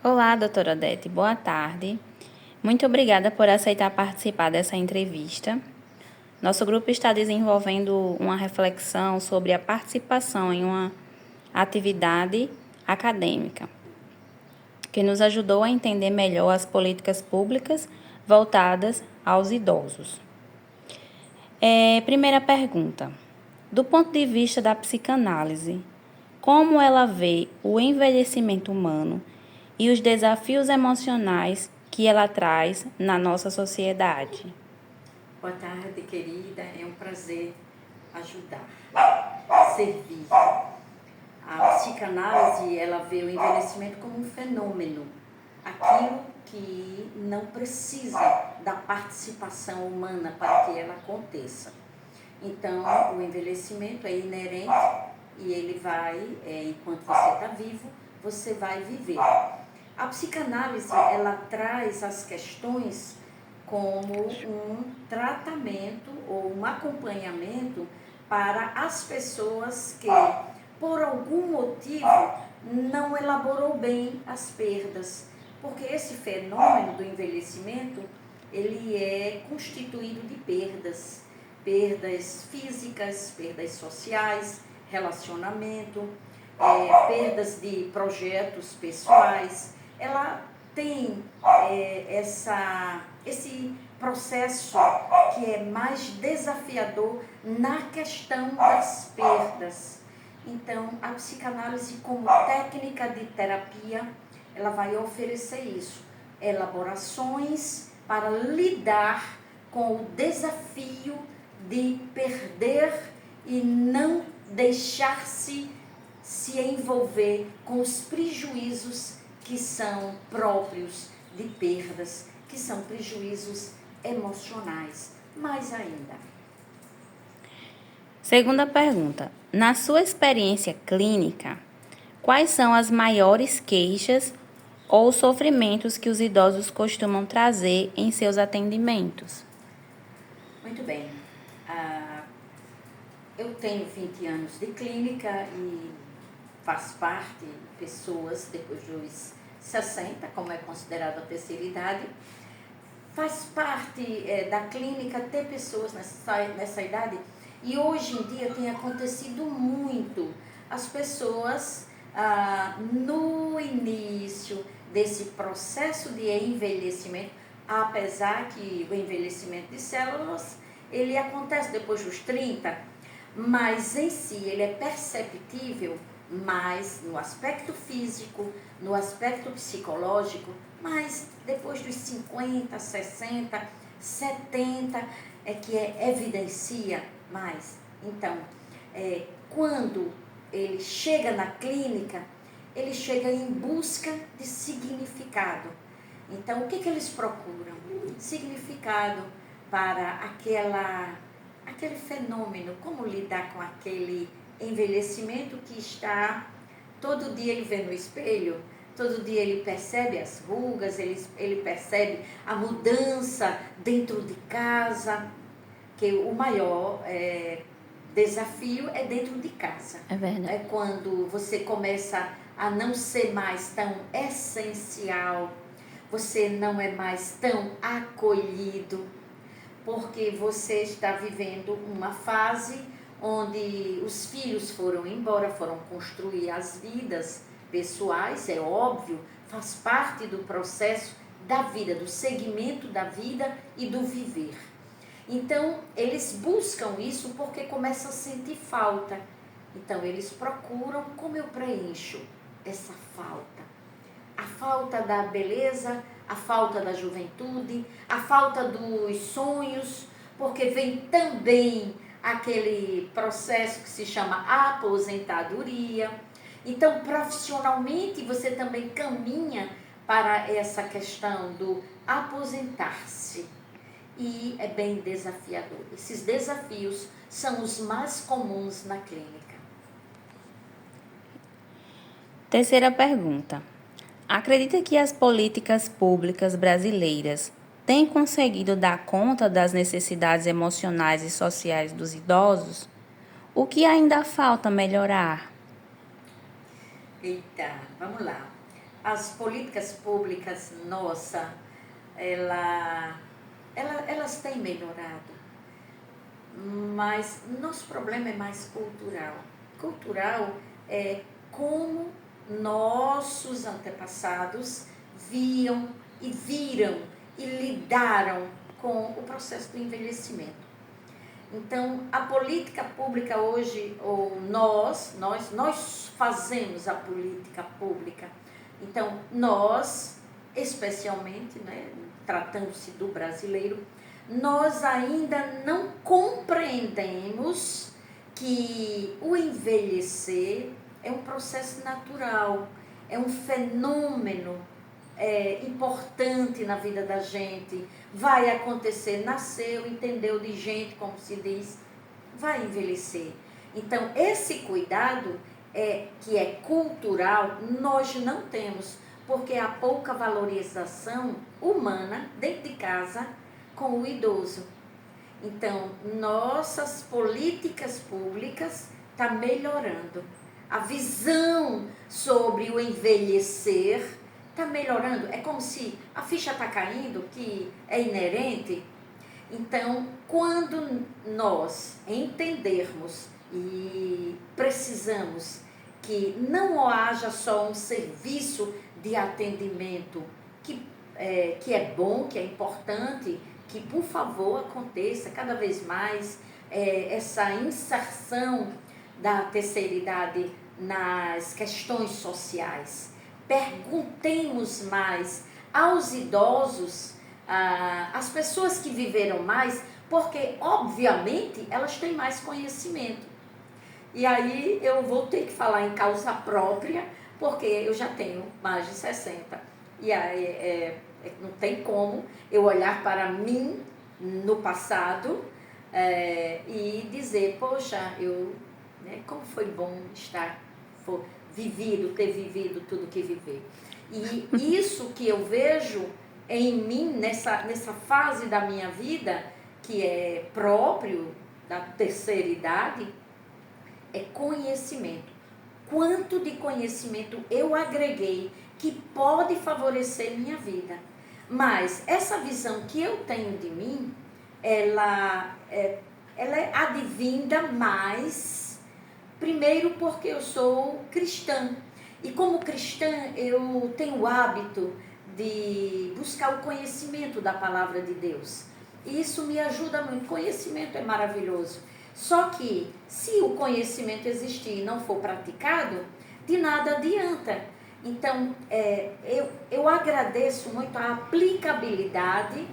Olá, doutora Odete, boa tarde. Muito obrigada por aceitar participar dessa entrevista. Nosso grupo está desenvolvendo uma reflexão sobre a participação em uma atividade acadêmica, que nos ajudou a entender melhor as políticas públicas voltadas aos idosos. Primeira pergunta. Do ponto de vista da psicanálise, como ela vê o envelhecimento humano e os desafios emocionais que ela traz na nossa sociedade? Boa tarde, querida. É um prazer ajudar, servir. A psicanálise, ela vê o envelhecimento como um fenômeno, aquilo que não precisa da participação humana para que ela aconteça. Então, o envelhecimento é inerente e ele vai, enquanto você está vivo, você vai viver. A psicanálise, ela traz as questões como um tratamento ou um acompanhamento para as pessoas que, por algum motivo, não elaborou bem as perdas. Porque esse fenômeno do envelhecimento, ele é constituído de perdas. Perdas físicas, perdas sociais, relacionamento, perdas de projetos pessoais. Ela tem esse processo que é mais desafiador na questão das perdas. Então, a psicanálise como técnica de terapia, ela vai oferecer isso, elaborações para lidar com o desafio de perder e não deixar-se se envolver com os prejuízos que são próprios de perdas, que são prejuízos emocionais. Mais ainda. Segunda pergunta. Na sua experiência clínica, quais são as maiores queixas ou sofrimentos que os idosos costumam trazer em seus atendimentos? Muito bem. Eu tenho 20 anos de clínica e faço parte de pessoas depois dos 60, como é considerada a terceira idade. Faz parte da clínica ter pessoas nessa idade e hoje em dia tem acontecido muito as pessoas no início desse processo de envelhecimento, apesar que o envelhecimento de células ele acontece depois dos 30, mas em si ele é perceptível mais no aspecto físico, no aspecto psicológico, mas depois dos 50, 60, 70 é que evidencia mais. Então, quando ele chega na clínica, ele chega em busca de significado. Então, o que eles procuram? Significado para aquele fenômeno, como lidar com aquele envelhecimento que está, todo dia ele vê no espelho, todo dia ele percebe as rugas, ele percebe a mudança dentro de casa, que o maior desafio é dentro de casa. É verdade. É quando você começa a não ser mais tão essencial, você não é mais tão acolhido, porque você está vivendo uma fase onde os filhos foram embora, foram construir as vidas pessoais, é óbvio, faz parte do processo da vida, do segmento da vida e do viver. Então, eles buscam isso porque começam a sentir falta. Então, eles procuram como eu preencho essa falta. A falta da beleza, a falta da juventude, a falta dos sonhos, porque vem também aquele processo que se chama aposentadoria. Então, profissionalmente, você também caminha para essa questão do aposentar-se. E é bem desafiador. Esses desafios são os mais comuns na clínica. Terceira pergunta. Acredita que as políticas públicas brasileiras têm conseguido dar conta das necessidades emocionais e sociais dos idosos? O que ainda falta melhorar? Eita, vamos lá. as políticas públicas, elas têm melhorado, mas nosso problema é mais cultural. Cultural é como nossos antepassados viam e viram e lidaram com o processo do envelhecimento. Então, a política pública hoje, ou nós fazemos a política pública. Então, nós, especialmente, né, tratando-se do brasileiro, nós ainda não compreendemos que o envelhecer é um processo natural, é um fenômeno importante na vida da gente. Vai acontecer, nasceu, entendeu de gente, como se diz, vai envelhecer. Então, esse cuidado que é cultural, nós não temos, porque há pouca valorização humana dentro de casa com o idoso. Então, nossas políticas públicas estão melhorando. A visão sobre o envelhecer está melhorando. É como se a ficha está caindo, que é inerente. Então, quando nós entendermos e precisamos que não haja só um serviço de atendimento que é bom, que é importante, que por favor aconteça cada vez mais essa inserção da terceira idade nas questões sociais. Perguntemos mais aos idosos, às pessoas que viveram mais, porque obviamente elas têm mais conhecimento. E aí eu vou ter que falar em causa própria, porque eu já tenho mais de 60. E aí não tem como eu olhar para mim no passado e dizer, poxa, como foi bom ter vivido tudo que viver. E isso que eu vejo em mim, nessa fase da minha vida, que é próprio da terceira idade, é conhecimento. Quanto de conhecimento eu agreguei que pode favorecer minha vida. Mas essa visão que eu tenho de mim, ela é advinda mais, primeiro porque eu sou cristã. E como cristã eu tenho o hábito de buscar o conhecimento da palavra de Deus. E isso me ajuda muito. Conhecimento é maravilhoso. Só que se o conhecimento existir e não for praticado, de nada adianta. Então, eu agradeço muito a aplicabilidade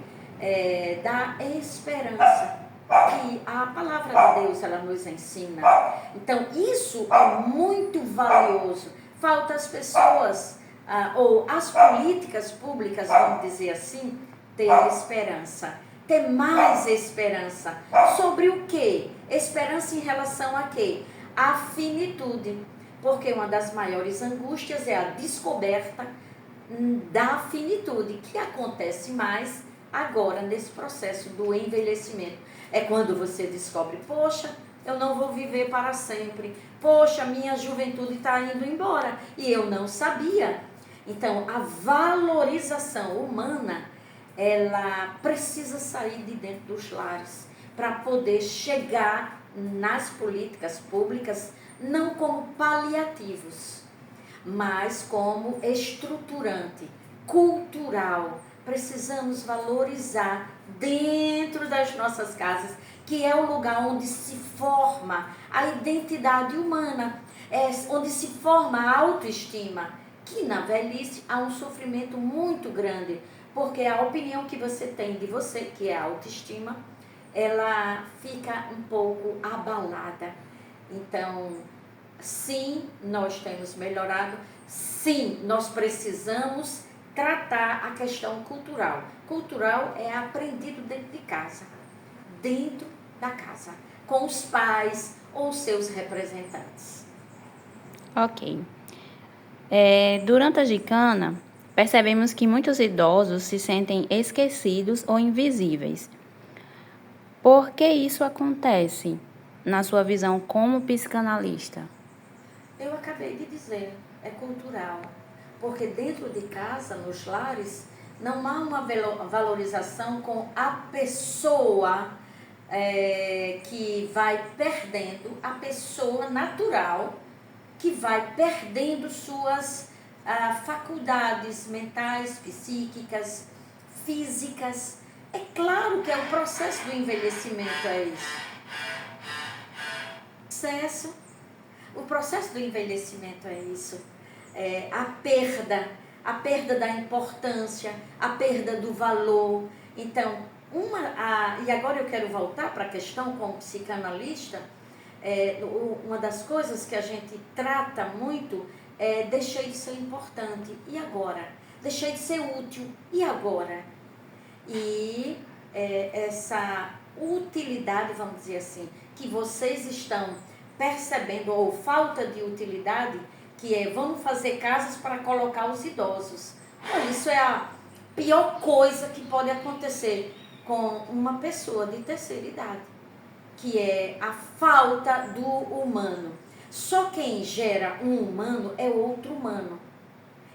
da esperança, que a palavra de Deus ela nos ensina. Então, isso é muito valioso. Falta as pessoas, ou as políticas públicas, vamos dizer assim, ter esperança. Ter mais esperança. Sobre o quê? Esperança em relação a quê? A finitude. Porque uma das maiores angústias é a descoberta da finitude, que acontece mais agora nesse processo do envelhecimento. É quando você descobre, poxa, eu não vou viver para sempre. Poxa, minha juventude está indo embora. E eu não sabia. Então, a valorização humana, ela precisa sair de dentro dos lares para poder chegar nas políticas públicas não como paliativos, mas como estruturante, cultural. Precisamos valorizar dentro das nossas casas, que é o lugar onde se forma a identidade humana, onde se forma a autoestima, que na velhice há um sofrimento muito grande, porque a opinião que você tem de você, que é a autoestima, ela fica um pouco abalada. Então, sim, nós temos melhorado, sim, nós precisamos tratar a questão cultural. Cultural é aprendido dentro de casa, dentro da casa, com os pais ou seus representantes. Ok. Durante a gicana, percebemos que muitos idosos se sentem esquecidos ou invisíveis. Por que isso acontece, na sua visão como psicanalista? Eu acabei de dizer, é cultural. Porque dentro de casa, nos lares, não há uma valorização com a pessoa que vai perdendo, a pessoa natural que vai perdendo suas faculdades mentais, psíquicas, físicas. É claro que é o processo do envelhecimento, é isso. O processo do envelhecimento é isso. A perda da importância, a perda do valor. Então, e agora eu quero voltar para a questão como psicanalista. Uma das coisas que a gente trata muito é deixei de ser importante, e agora? Deixei de ser útil, e agora? E essa utilidade, vamos dizer assim, que vocês estão percebendo, ou falta de utilidade, que vamos fazer casas para colocar os idosos. Olha, isso é a pior coisa que pode acontecer com uma pessoa de terceira idade, que é a falta do humano. Só quem gera um humano é outro humano.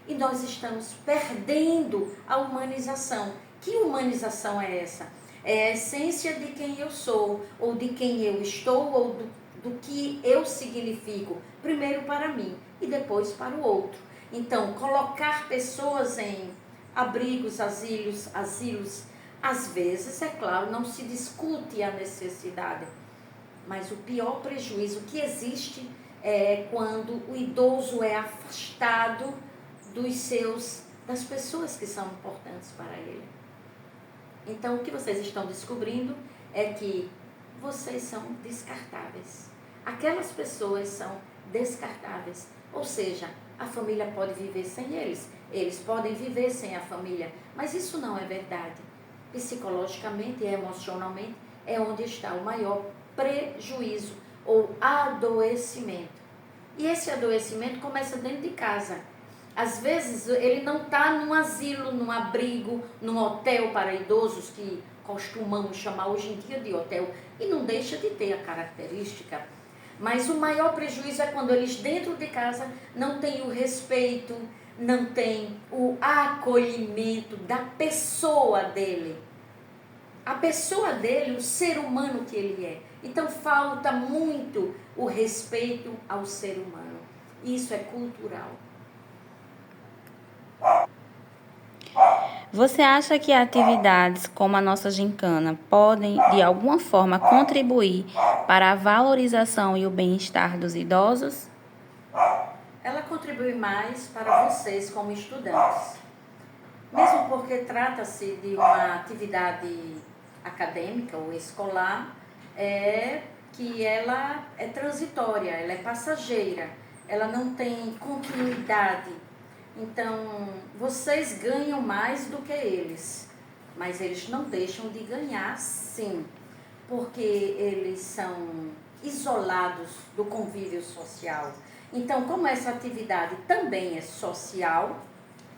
E nós estamos perdendo a humanização. Que humanização é essa? É a essência de quem eu sou, ou de quem eu estou, ou do que eu significo, primeiro para mim e depois para o outro. Então, colocar pessoas em abrigos, asilos, às vezes, é claro, não se discute a necessidade, mas o pior prejuízo que existe é quando o idoso é afastado das pessoas que são importantes para ele. Então, o que vocês estão descobrindo é que vocês são descartáveis. Aquelas pessoas são descartáveis. Ou seja, a família pode viver sem eles. Eles podem viver sem a família. Mas isso não é verdade. Psicologicamente e emocionalmente é onde está o maior prejuízo ou adoecimento. E esse adoecimento começa dentro de casa. Às vezes ele não está num asilo, num abrigo, num hotel para idosos, que costumamos chamar hoje em dia de hotel, e não deixa de ter a característica. Mas o maior prejuízo é quando eles dentro de casa não têm o respeito, não têm o acolhimento da pessoa dele. A pessoa dele, o ser humano que ele é. Então falta muito o respeito ao ser humano. Isso é cultural. Você acha que atividades como a nossa gincana podem, de alguma forma, contribuir para a valorização e o bem-estar dos idosos? Ela contribui mais para vocês como estudantes. Mesmo porque trata-se de uma atividade acadêmica ou escolar, que ela é transitória, ela é passageira, ela não tem continuidade. Então, vocês ganham mais do que eles, mas eles não deixam de ganhar, sim, porque eles são isolados do convívio social. Então, como essa atividade também é social,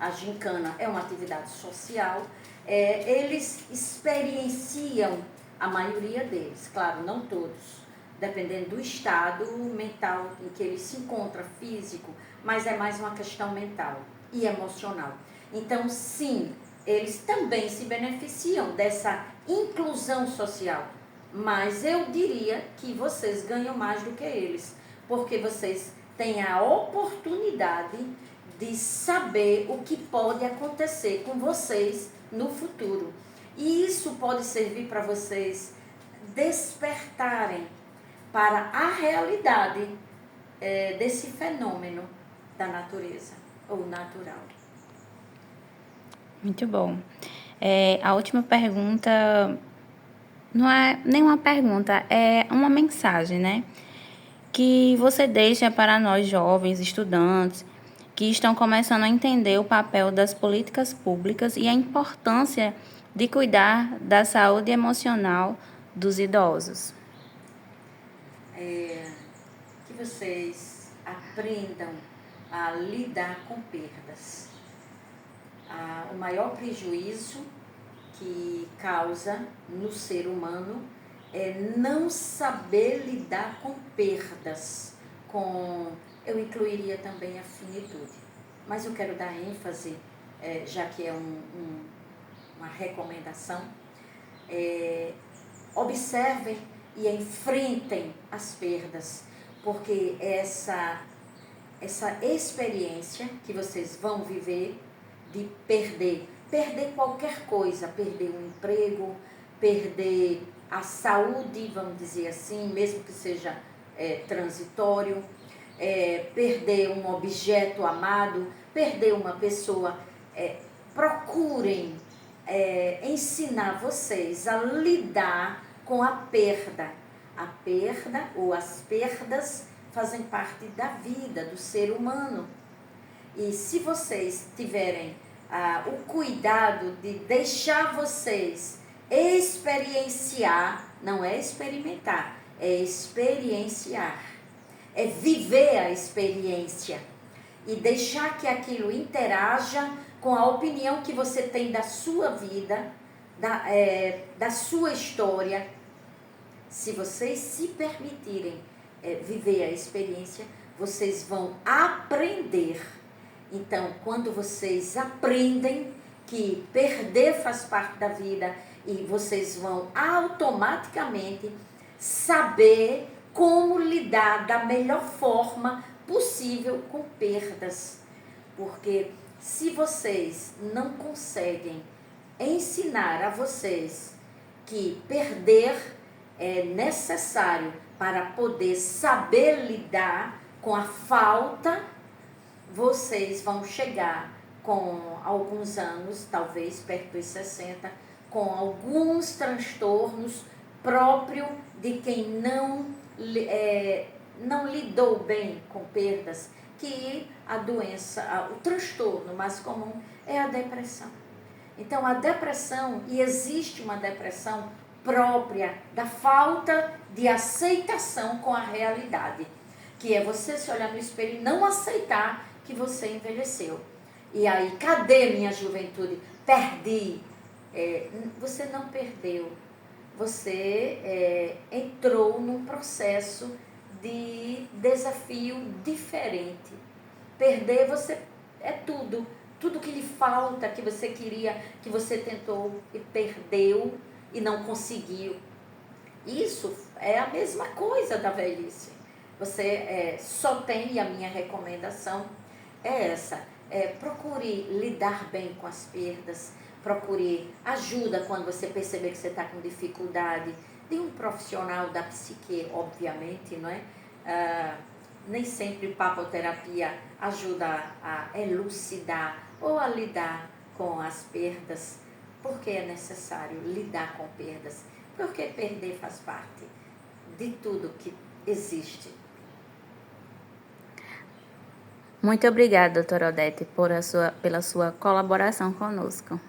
a gincana é uma atividade social, eles experienciam, a maioria deles, claro, não todos, dependendo do estado mental em que ele se encontra, físico, mas é mais uma questão mental e emocional. Então, sim, eles também se beneficiam dessa inclusão social, mas eu diria que vocês ganham mais do que eles, porque vocês têm a oportunidade de saber o que pode acontecer com vocês no futuro. E isso pode servir para vocês despertarem para a realidade desse fenômeno da natureza ou natural. Muito bom. A última pergunta não é nenhuma pergunta, é uma mensagem, né? Que você deixa para nós jovens estudantes que estão começando a entender o papel das políticas públicas e a importância de cuidar da saúde emocional dos idosos. Que vocês aprendam a lidar com perdas. O maior prejuízo que causa no ser humano é não saber lidar com perdas, eu incluiria também a finitude. mas eu quero dar ênfase, já que é uma recomendação, observem e enfrentem as perdas, porque essa experiência que vocês vão viver de perder qualquer coisa, perder um emprego, perder a saúde, vamos dizer assim, mesmo que seja transitório, perder um objeto amado, perder uma pessoa. Procurem ensinar vocês a lidar com a perda. A perda ou as perdas fazem parte da vida do ser humano. E se vocês tiverem o cuidado de deixar vocês experienciar, não é experimentar, é experienciar, é viver a experiência e deixar que aquilo interaja com a opinião que você tem da sua vida, da sua história. Se vocês se permitirem viver a experiência, vocês vão aprender. Então, quando vocês aprendem que perder faz parte da vida, e vocês vão automaticamente saber como lidar da melhor forma possível com perdas. Porque se vocês não conseguem ensinar a vocês que perder é necessário para poder saber lidar com a falta, vocês vão chegar com alguns anos, talvez perto dos 60, com alguns transtornos próprios de quem não lidou bem com perdas, que a doença, o transtorno mais comum é a depressão. Então, a depressão, e existe uma depressão própria da falta de aceitação com a realidade, que é você se olhar no espelho e não aceitar que você envelheceu. E aí, cadê minha juventude? Perdi. Você não perdeu. Você entrou num processo de desafio diferente. Perder você é tudo. Tudo que lhe falta, que você queria, que você tentou e perdeu e não conseguiu. Isso é a mesma coisa da velhice. Você só tem, e a minha recomendação é essa, procure lidar bem com as perdas, procure ajuda quando você perceber que você está com dificuldade, de um profissional da psique, obviamente, não é? Nem sempre papoterapia ajuda a elucidar ou a lidar com as perdas, porque é necessário lidar com perdas, porque perder faz parte de tudo que existe. Muito obrigada, doutora Odete, pela sua colaboração conosco.